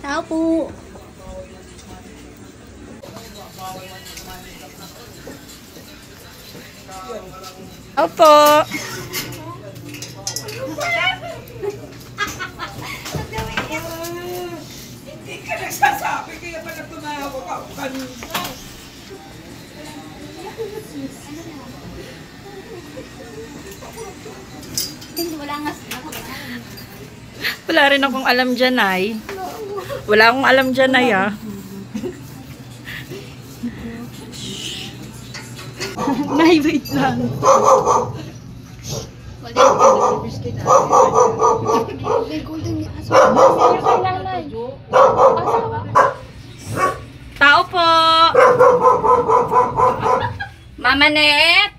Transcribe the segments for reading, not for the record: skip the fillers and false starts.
Tao po. Opo. Hindi ka nagsasabi kaya pala tumawag ako kanina. Wala rin akong alam dyan ay. Wala akong alam dyan ay ah. Nay, wait lang. Tao po. Mama Net.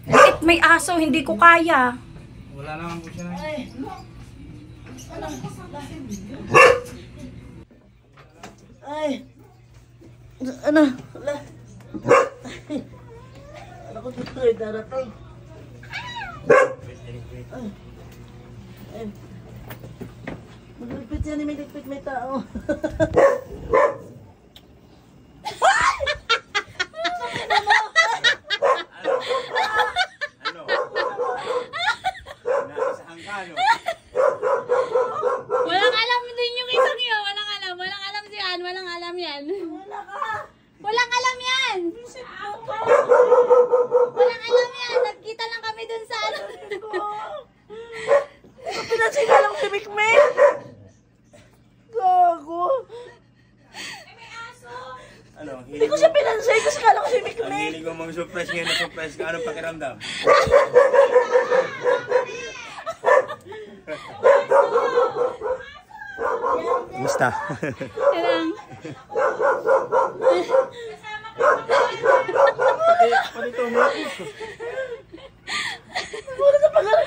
Bakit may aso? Hindi ko kaya. Wala naman po siya na. Ay! Ano? Wala. Ay! Ano ko dito ay darating? Ay! Ay! Magligpit yan, may ligpit may tao. Walang alam din yung isang yun. Walang alam. Walang alam si Ann. Walang alam yan. Walang alam yan. Walang alam yan. Nagkita lang kami dun sa ano. Pinansin lang si Mikmek. Gago. Ano? Hindi ko siya pinansin kasi kala ko si Ang Mikmek. hilig ko mga surprise ngayon na surprise ka. Anong pakiramdam? Kumusta? Kailang. Palito mo. Wala sa pag-aral.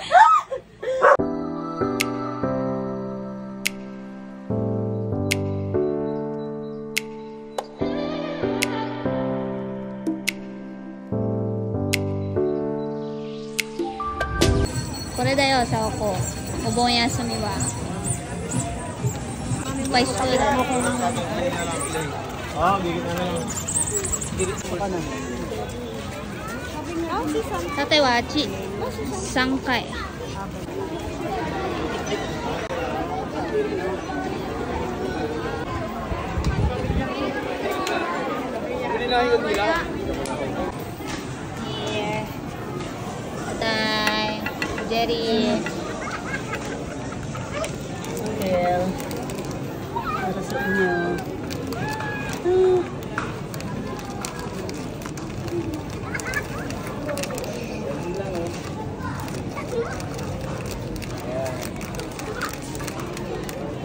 Kore da yo, Saoko. Obon yasumi wa. Paisuri. Ah, gigit na lang. Gigit pa na. Tate wa achi. 3 回. Here. Tatay. Jerry. Well, para sa inyo.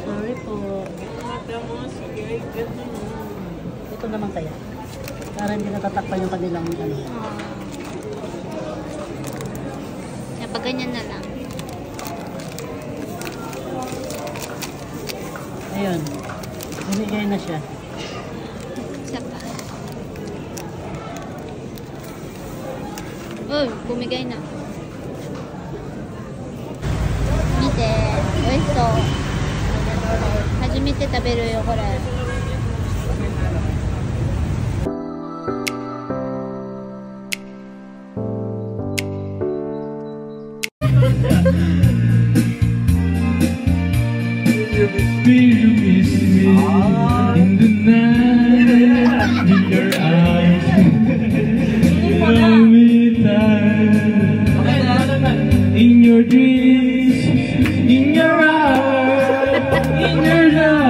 Sorry po. Ito naman kaya. Para hindi natatakpan yung kanilang ano. Pag ganyan na lang. Ayun. Binigay na siya. Isa pa. Uy, bumigay na. Mite. Oisto. Hajimete taberu yo, kore. You miss me in the night, in your eyes, love me tight, in your dreams, in your eyes, in your life.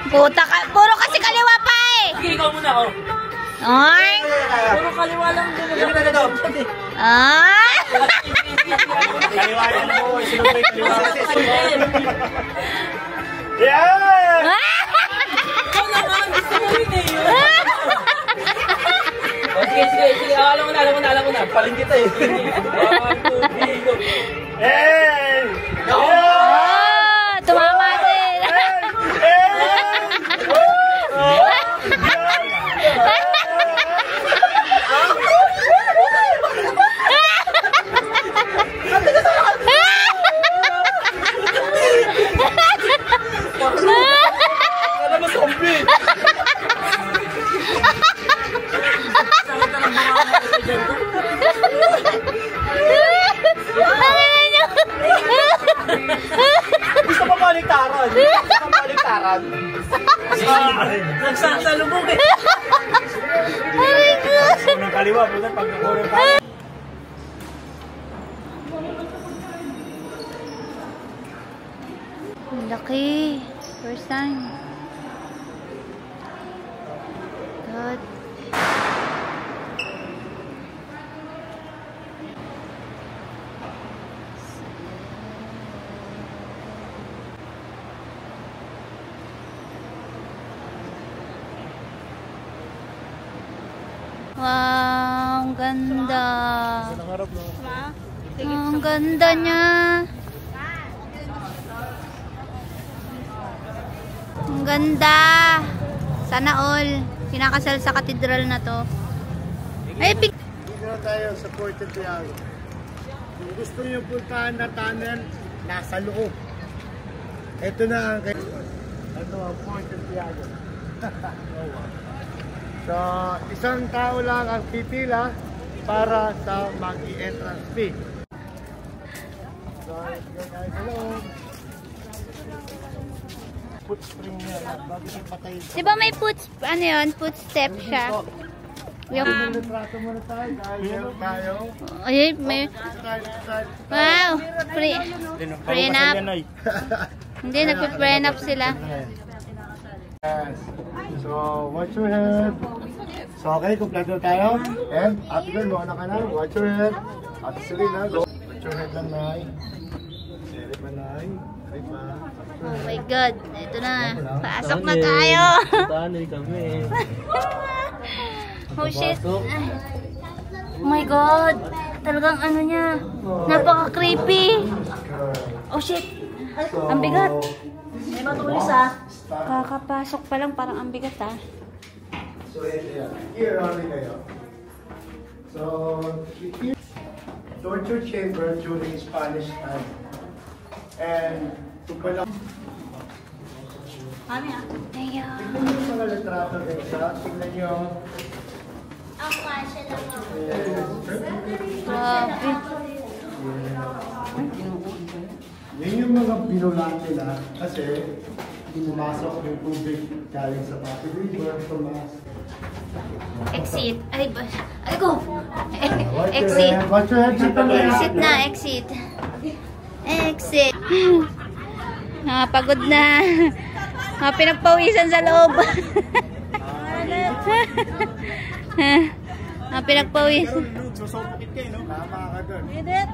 Puta ka, puro kasi kaliwa pa eh. Sige, ikaw muna, oh. Ay. Puro kaliwa lang din. Ay. Kaliwa yan mo. Sinubay kaliwa. Yeah! Ikaw naman, gusto mo yun eh. Sige. Alam mo na. Paling kita eh. 1, 2, 3, go. Hey! Oh, tumama din. Alam mo, zombie! Gusto pa baliktaran. Nagsasalubog eh. Unang kaliwa, bulan pag nakulong ka. Laki. First time. God. Wow, ang ganda. Ang ganda niya. Ang ganda. Sana all. Pinakasal sa katedral na to. Ay, Dito na tayo sa Puerto Tiago. Kung gusto nyo puntahan na tunnel, nasa loob. Ito na ang Puerto Tiago. So, isang tao lang ang pipila para sa mag-i-entrance fee. So, let's go tayo sa loob. Foot spring yan, bago siya patayin. di ba may footstep siya? Yung, Retrato muna tayo, dahil tayo. ay, may, wow, pre-up. Hindi, nagpe-pre-up sila. Yes. So, watch your head. So, So okay, kompleto tayo. And Ate Girl, muna ka na. Watch your head. Ate Serena, go. Watch your head lang, Nay. Seri pa, Nay. Seri pa. Oh my God. Ito na. Pasok na tayo. Tanay kami. Oh shit. Oh my God. Talagang ano niya. Napaka-creepy. Oh shit. Ang bigat. May matulis ah. Kakapasok pa lang parang ang bigat ah. So here only kayo. So here, torture chamber during Spanish time. And ito pala. Ano yan? Ayaw. Tignan nyo yung mga litrato din siya. Tignan nyo. Grabe. Yan yung mga binulat nila kasi pumasok yung tubig galing sa Pasig River, pumasok. Exit. Ay, ay ko. Exit. Exit. Watch your head. Exit na, exit. Exit. Pagod na. Pinagpawisan sa loob. Pinagpawisan. Susupukit kayo, no? Tama ka doon. Edit.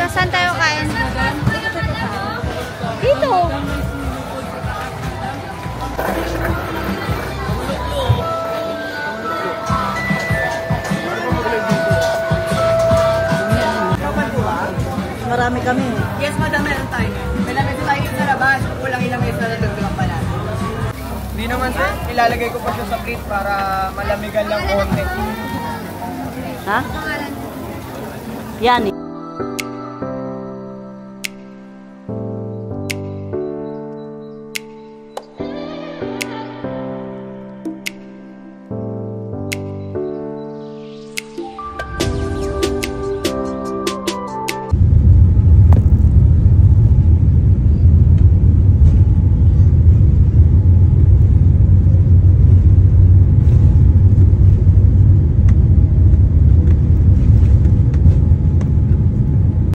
Saan tayo kain? Dito. Marami kami. Yes, madam, meron tayo. May lamesa tayo sa labas. Kulang ilang mesa na dagdagan pa natin. Hindi naman, sir. Ilalagay ko pa siya sa plate para malamigan lang konti. Ha? Yan eh.